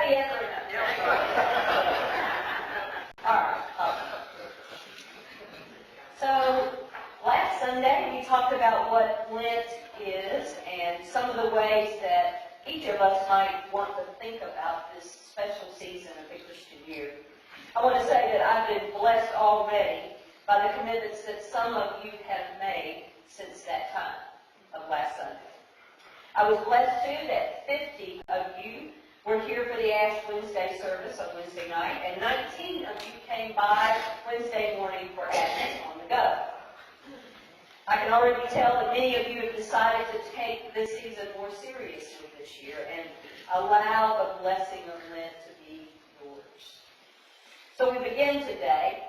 say yes or no? All right. So last Sunday we talked about what Lent is and some of the ways that each of us might want to think about this special season of the Christian year. I want to say that I've been blessed already by the commitments that some of you have made since that time of last Sunday. I was blessed too that 50 of you were here for the Ash Wednesday service on Wednesday night, and 19 of you came by Wednesday morning for Ash on the go. I can already tell that many of you have decided to take this season more seriously this year and allow the blessing of Lent to be yours. So we begin today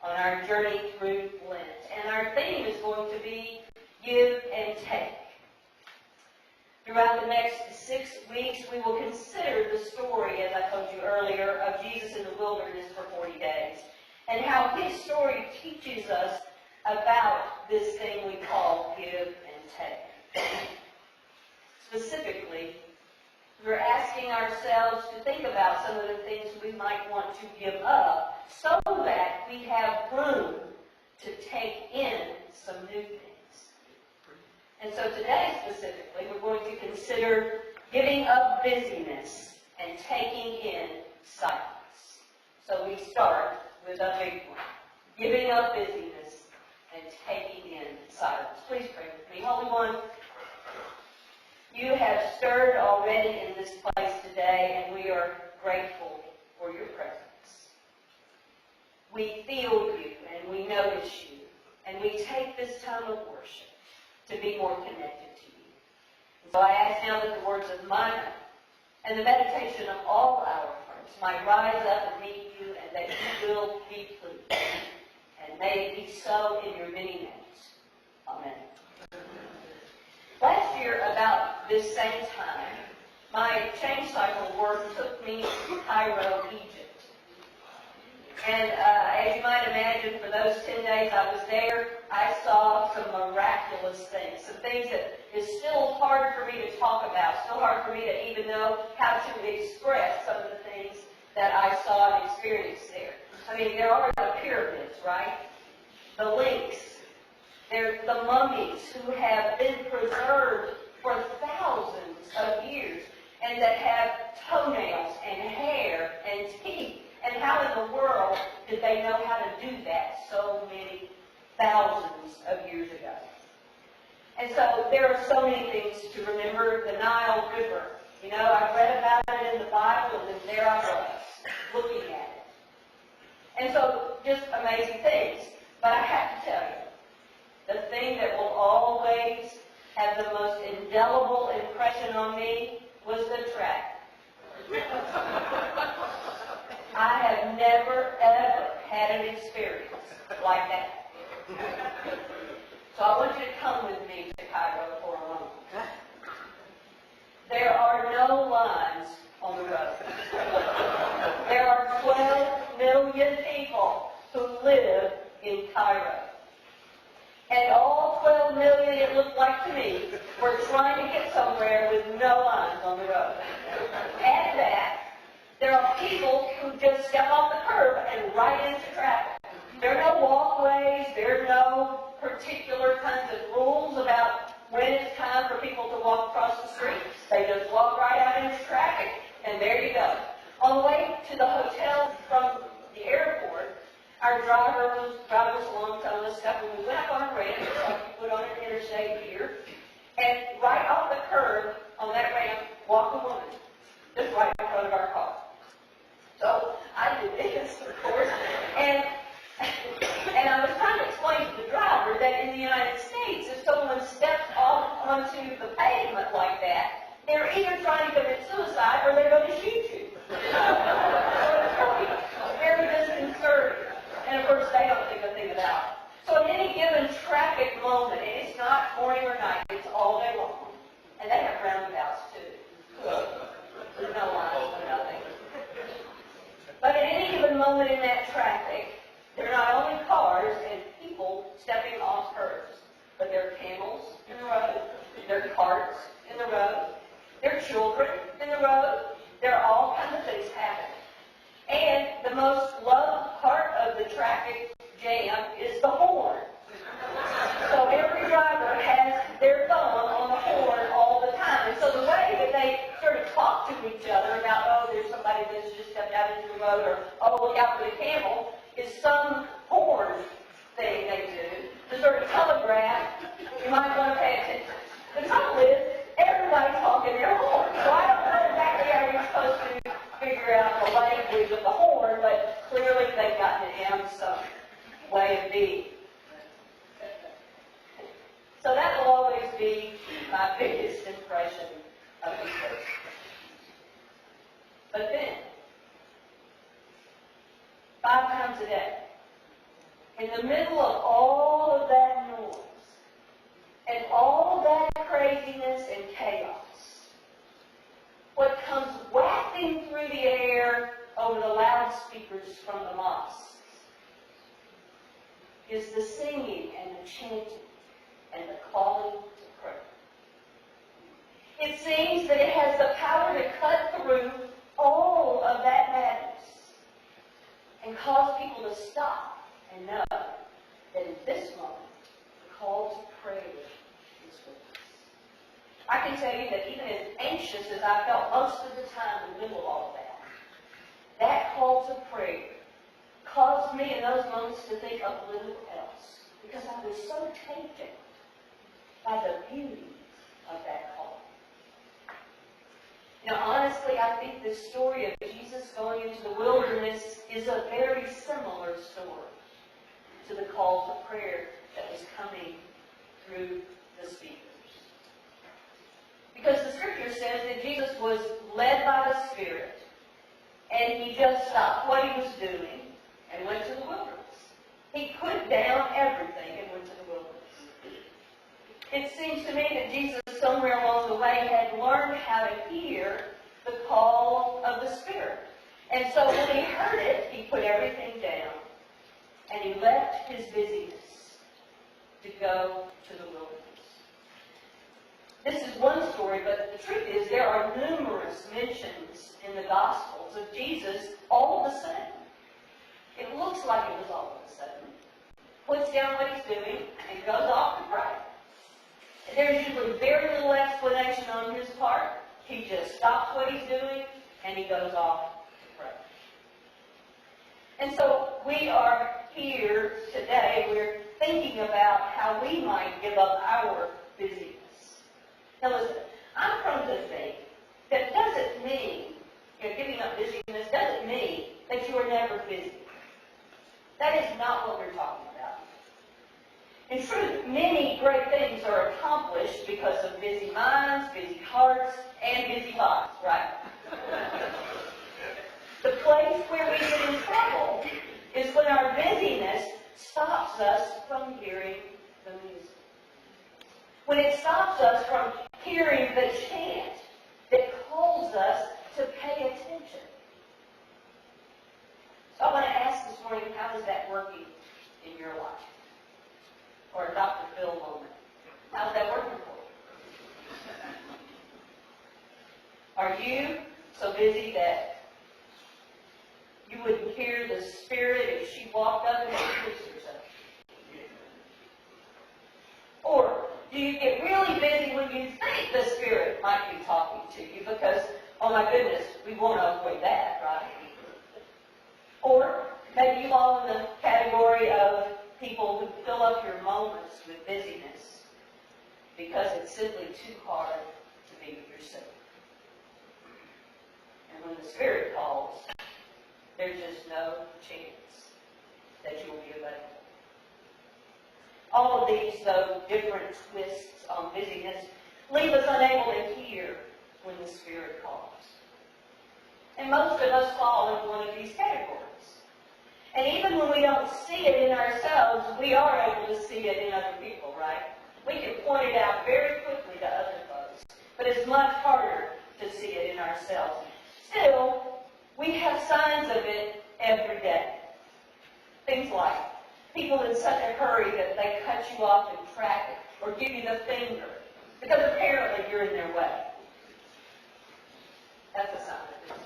on our journey through Lent, and our theme is going to be give and take. Throughout the next 6 weeks, we will consider the story, as I told you earlier, of Jesus in the wilderness for 40 days, and how his story teaches us about this thing we call give and take. Specifically, we're asking ourselves to think about some of the things we might want to give up so that we have room to take in some new things. And so today specifically, we're going to consider giving up busyness and taking in silence. So we start with a big one. Giving up busyness and taking in silence. Please pray with me. Holy One, you have stirred already in this place today, and we are grateful for your presence. We feel you, and we notice you, and we take this time of worship to be more connected to you. So I ask now that the words of my mouth and the meditation of all our hearts might rise up and meet you, and that you will be pleased. And may it be so in your many names. Amen. Last year, about this same time, my change cycle work took me to Cairo, Egypt. And as you might imagine, for those 10 days I was there, I saw some miraculous things, some things that is still hard for me to talk about, still hard for me to even know how to express some of the things that I saw and experienced there. I mean, there are the pyramids, right? The links. There's the mummies who have been preserved for thousands of years and that have toenails and hair and teeth. And how in the world did they know how to do that so many thousands of years ago? And so there are so many things to remember. The Nile River. You know, I read about it in the Bible, and then there I was, looking at it. And so, just amazing things. But I have to tell you, the thing that will always have the most indelible impression on me was the track. I have never, ever had an experience like that. So I want you to come with me to Cairo for a moment. There are no lines on the road. There are 12 million people who live in Cairo. And all 12 million, it looked like to me, were trying to get somewhere with no lines on the road. Add that, there are people who just step off the curb and right into traffic. There are no walkways, there are no particular kinds of rules about when it's time for people to walk across the street. They just walk right out into traffic, and there you go. On the way to the hotel from the airport, our driver was driving us along telling us stuff, and we went up on a ramp, like you put on an interstate here, and right off the curb on that ramp walked a woman, just right in front of our car. So I did this, of course, and I was trying to explain to the driver that in the United States, if someone steps off onto the pavement like that, they're either trying to commit suicide or they're going to shoot you. Very disconcerting. And of course, they don't think a thing about it. So in any given traffic moment, and it's not morning or night, it's all day long, and they have roundabouts too. There's no lines, no nothing. But at any given moment in that traffic, there are not only cars and people stepping off curbs, but there are camels in the road, there are carts in the road, there are children in the road, there are all kinds of things. is the horn. So every driver has their thumb on the horn all the time. And so the way that they sort of talk to each other about, oh, there's somebody that's just stepped out into the road, or, oh, look out for the camel, is some horn thing they do to sort of telegraph, you might want to pay attention. The trouble is, everybody's talking their horn. So I don't know exactly how you're supposed to figure out the language of the horn, but clearly they've gotten it down to some way of being. So that will always be my biggest impression of the church. But then, 5 times a day, in the middle of all of that noise, and all that craziness and chaos, what comes wafting through the air over the loudspeakers from the mosques is the singing and the chanting and the calling to prayer. It seems that it has the power to cut through all of that madness and cause people to stop and know that in this moment, the call to prayer is with us. I can tell you that even as anxious as I felt most of the time in the middle of all of that, that call to prayer caused me in those moments to think of little else, because I was so taken by the beauty of that call. You know, honestly, I think this story of Jesus going into the wilderness is a very similar story to the call to prayer that was coming through the speakers. Because the scripture says that Jesus was led by the Spirit, and he just stopped what he was doing and went to the wilderness. He put down everything and went to the wilderness. It seems to me that Jesus, somewhere along the way, had learned how to hear the call of the Spirit. And so when he heard it, he put everything down, and he left his busyness to go to the wilderness. This is one story, but the truth is there are numerous mentions in the Gospels of Jesus all of a sudden. It looks like it was all of a sudden. Puts down what he's doing and goes off to pray. There's usually very little explanation on his part. He just stops what he's doing and he goes off to pray. And so we are here today. We're thinking about how we might give up our busyness. Now listen, I'm prone to think that doesn't mean, giving up busyness doesn't mean that you are never busy. That is not what we're talking about. In truth, many great things are accomplished because of busy minds, busy hearts, and busy bodies, right? The place where we get in trouble is when our busyness stops us from hearing the music. When it stops us from hearing the chant that calls us to pay attention. So I want to ask this morning, how is that working in your life? Or a Dr. Phil moment. How's that working for you? Are you so busy that you wouldn't hear the Spirit if she walked up and introduced herself? Or do you get really busy when you think the Spirit might be talking to you? Because, oh my goodness, we want to avoid that, right? Or maybe you fall in the category of people who fill up your moments with busyness because it's simply too hard to be with yourself. And when the Spirit calls, there's just no chance that you will be available. All of these, though, different twists on busyness leave us unable to hear when the Spirit calls. And most of us fall in one of these categories. And even when we don't see it in ourselves, we are able to see it in other people, right? We can point it out very quickly to other folks, but it's much harder to see it in ourselves. Still, we have signs of it every day. Things like people in such a hurry that they cut you off in traffic or give you the finger because apparently you're in their way. That's a sign of busyness.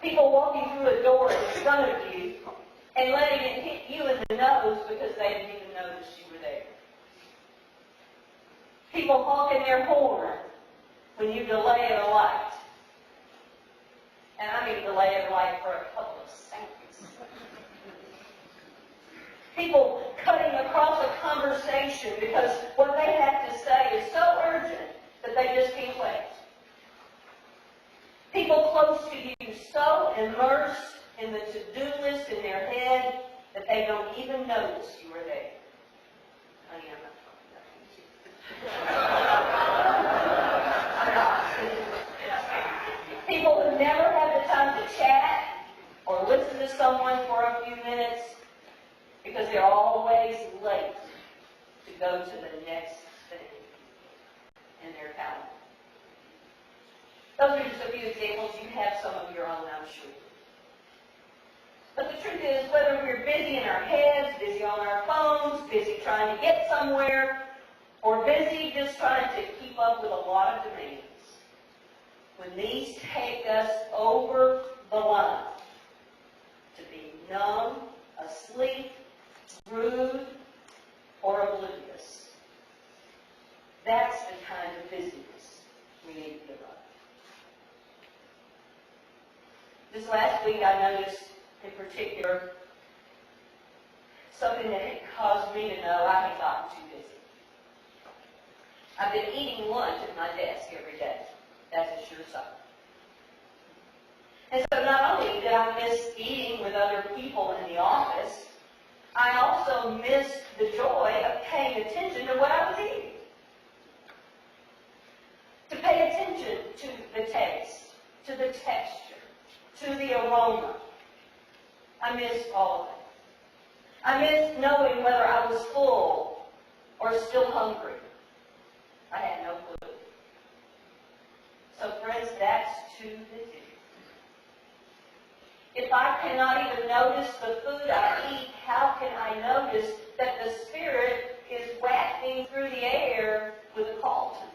People walking through a door in front of you and letting it hit you in People honking their horn when you delay at a light. And I mean delay at a light for a couple of seconds. People cutting across a conversation because what they have to say is so urgent that they just can't wait. People close to you so immersed in the to-do list in their head that they don't even notice you are there. Honey, I'm not talking about you. People who never have the time to chat or listen to someone for a few minutes because they're always late to go to the next thing in their calendar. Those are just a few examples. You have some of your own, I'm sure. But the truth is, whether we're busy in our heads, busy on our phones, busy trying to get somewhere, or busy just trying to keep up with a lot of demands, when these take us over the line to be numb, asleep, rude, or oblivious, that's the kind of busyness we need to give up. This last week I noticed in particular something that had caused me to know I had gotten too busy. I've been eating lunch at my desk every day. That's a sure sign. And so not only did I miss eating with other people in the office, I also missed the joy of paying attention to what I was eating. To pay attention to the taste, to the texture, to the aroma. I missed all of it. I missed knowing whether I was full or still hungry. I had no clue. So friends, that's too busy. If I cannot even notice the food I eat, how can I notice that the Spirit is wafting through the air with a call to me?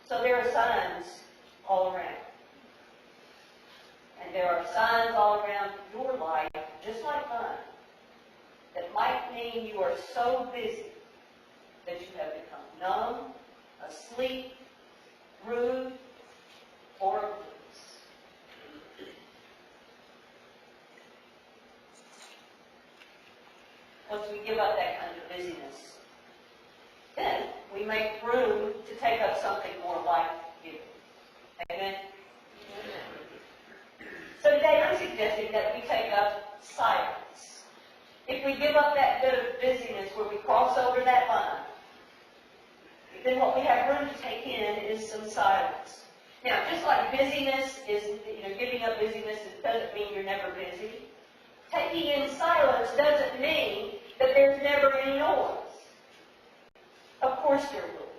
So there are signs all around. And there are signs all around your life, just like mine, that might mean you are so busy that you have become numb, asleep, rude, or oblivious. Once we give up that kind of busyness, then we make room to take up something more life-giving. Amen? So today I'm suggesting that we take up silence. If we give up that bit of busyness where we cross over that line, then what we have room to take in is some silence. Now, just like busyness is, giving up busyness doesn't mean you're never busy. Taking in silence doesn't mean that there's never any noise. Of course there will.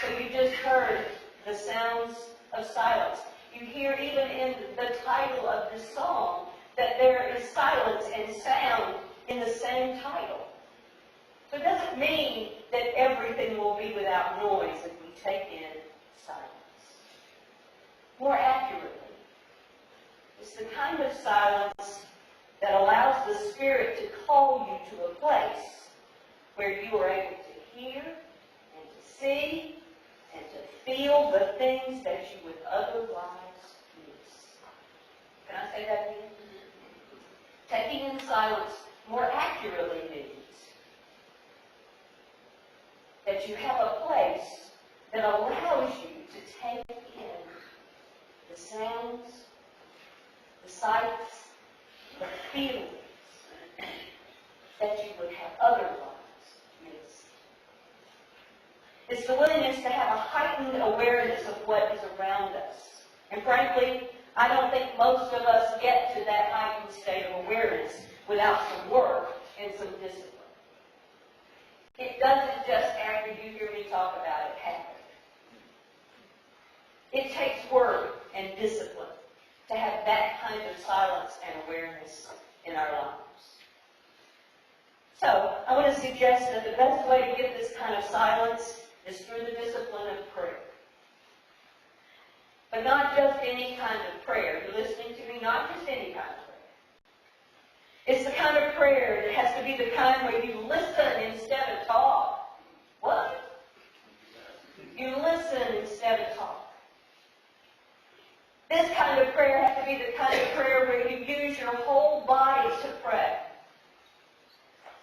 So you just heard the sounds of silence. You hear even in the title of this song that there is silence and sound in the same title. So it doesn't mean that everything will be without noise if we take in silence. More accurately, it's the kind of silence that allows the Spirit to call you to a place where you are able to hear and to see and to feel the things that you would otherwise miss. Can I say that again? Taking in silence more accurately means that you have a place that allows you to take in the sounds, the sights, the feelings that you would have otherwise missed. It's the willingness to have a heightened awareness of what is around us. And frankly, I don't think most of us get to that heightened state of awareness without some work and some discipline. It doesn't just after you hear me talk about it happen. It takes work and discipline to have that kind of silence and awareness in our lives. So, I want to suggest that the best way to get this kind of silence is through the discipline of prayer. But not just any kind of prayer. You're listening to me? Not just any kind of prayer. It's the kind of prayer that has to be the kind where you listen instead of talk. What? You listen instead of talk. This kind of prayer has to be the kind of prayer where you use your whole body to pray.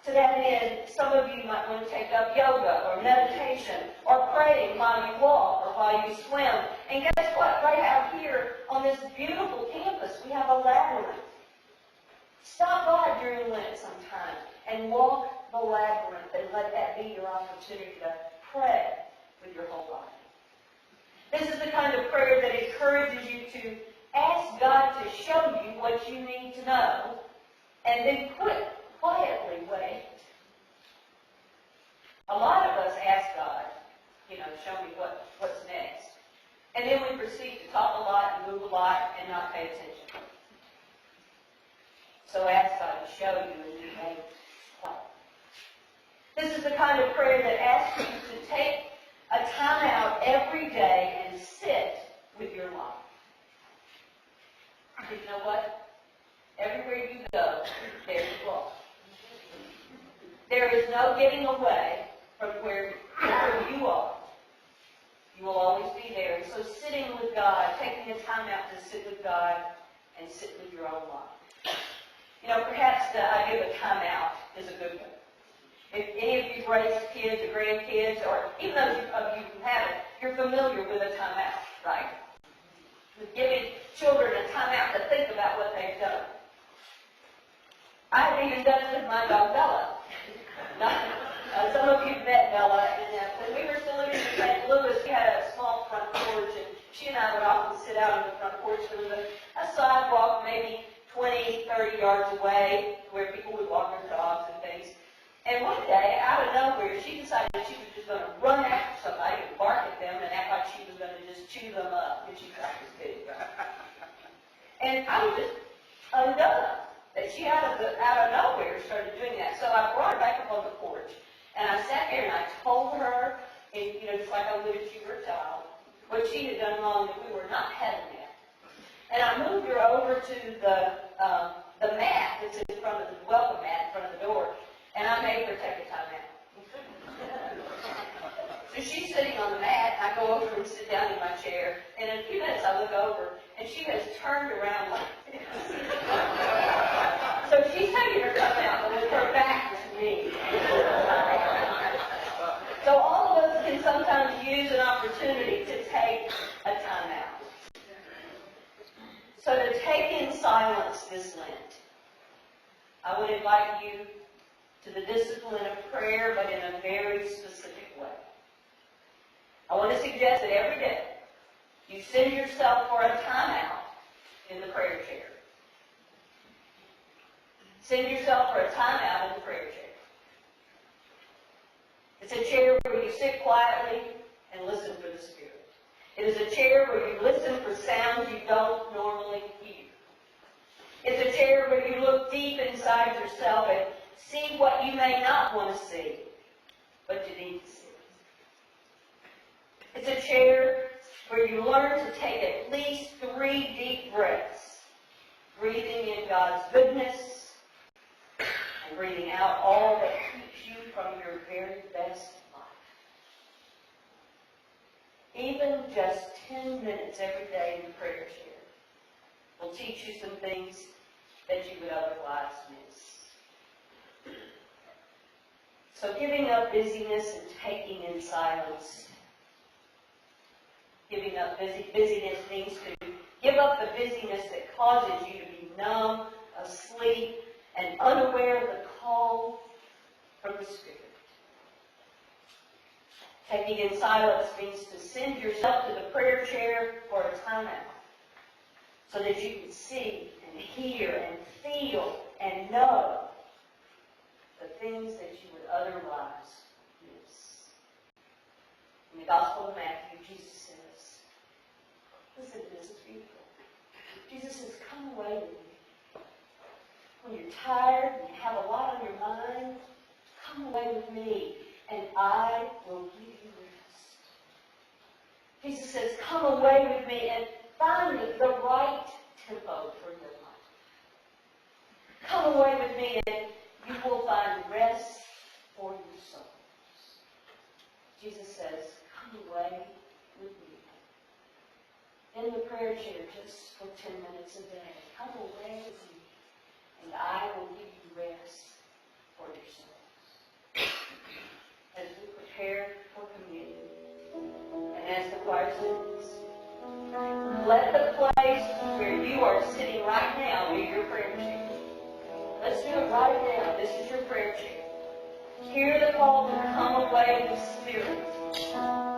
To that end, some of you might want to take up yoga or meditation or praying while you walk or while you swim. And guess what? Right out here on this beautiful campus, we have a labyrinth. Stop by during Lent sometime and walk the labyrinth and let that be your opportunity to pray with your whole body. This is the kind of prayer that encourages you to ask God to show you what you need to know and then quietly wait. A lot of us ask God, show me what's next. And then we proceed to talk a lot and move a lot and not pay attention. So ask God to show you and you wait quiet. This is the kind of prayer that asks you to take a time out every day and sit with your life. You know what? Everywhere you go, there you are. There is no getting away from where you are. You will always be there. And so sitting with God, taking a time out to sit with God and sit with your own life. Perhaps the idea of a time out is a good one. If any of you've raised kids or grandkids, or even those of you who haven't, you're familiar with a time out, right? With giving children a time out to think about what they've done. I've even done it with my dog Bella. Some of you've met Bella, and when we were still living in St. Louis, we had a small front porch, and she and I would often sit out on the front porch. There was a sidewalk maybe 20, 30 yards away where people would walk their dogs and things. And one day, out of nowhere, she decided she was just going to run after somebody and bark at them and act like she was going to just chew them up, and she practiced big. And I was just undone that she out of nowhere started doing that. So I brought her back up on the porch, and I sat there and I told her, and, just like I would if she were a child, what she had done wrong that we were not having that. And I moved her over to the mat that's in front of the welcome mat in front of the door, and I made her take a time out. So she's sitting on the mat, and I go over and sit down in my chair, and in a few minutes I look over, and she has turned around like this. So she's taking her time out, but with her back to me. So all of us can sometimes use an opportunity to take a time out. So to take in silence this Lent, I would invite you to the discipline of prayer, but in a very specific way. I want to suggest that every day you send yourself for a time out in the prayer chair. Send yourself for a time out in the prayer chair. It's a chair where you sit quietly and listen for the Spirit. It is a chair where you listen for sounds you don't normally hear. It's a chair where you look deep inside yourself and see what you may not want to see, but you need to see. It's a chair where you learn to take at least 3 deep breaths, breathing in God's goodness and breathing out all that keeps you from your very best life. Even just 10 minutes every day in the prayer chair will teach you some things that you would otherwise miss. So giving up busyness and taking in silence. Giving up busyness means to give up the busyness that causes you to be numb, asleep, and unaware of the call from the Spirit. Taking in silence means to send yourself to the prayer chair for a time out so that you can see and hear and feel and know the things that you would otherwise miss. In the Gospel of Matthew, Jesus says, listen to this, it's beautiful. Jesus says, come away with me. When you're tired and you have a lot on your mind, come away with me, and I will give you rest. Jesus says, come away with me and find the right tempo for your life. Come away with me and you will find rest for your souls. Jesus says, come away with me. In the prayer chair just for 10 minutes a day. Come away with me, and I will give you rest for your souls. As we prepare for communion, and as the choir sings, let the place where you are sitting right now be your prayer chair. Let's do it right now. This is your prayer chair. Hear the call to come away with Spirit.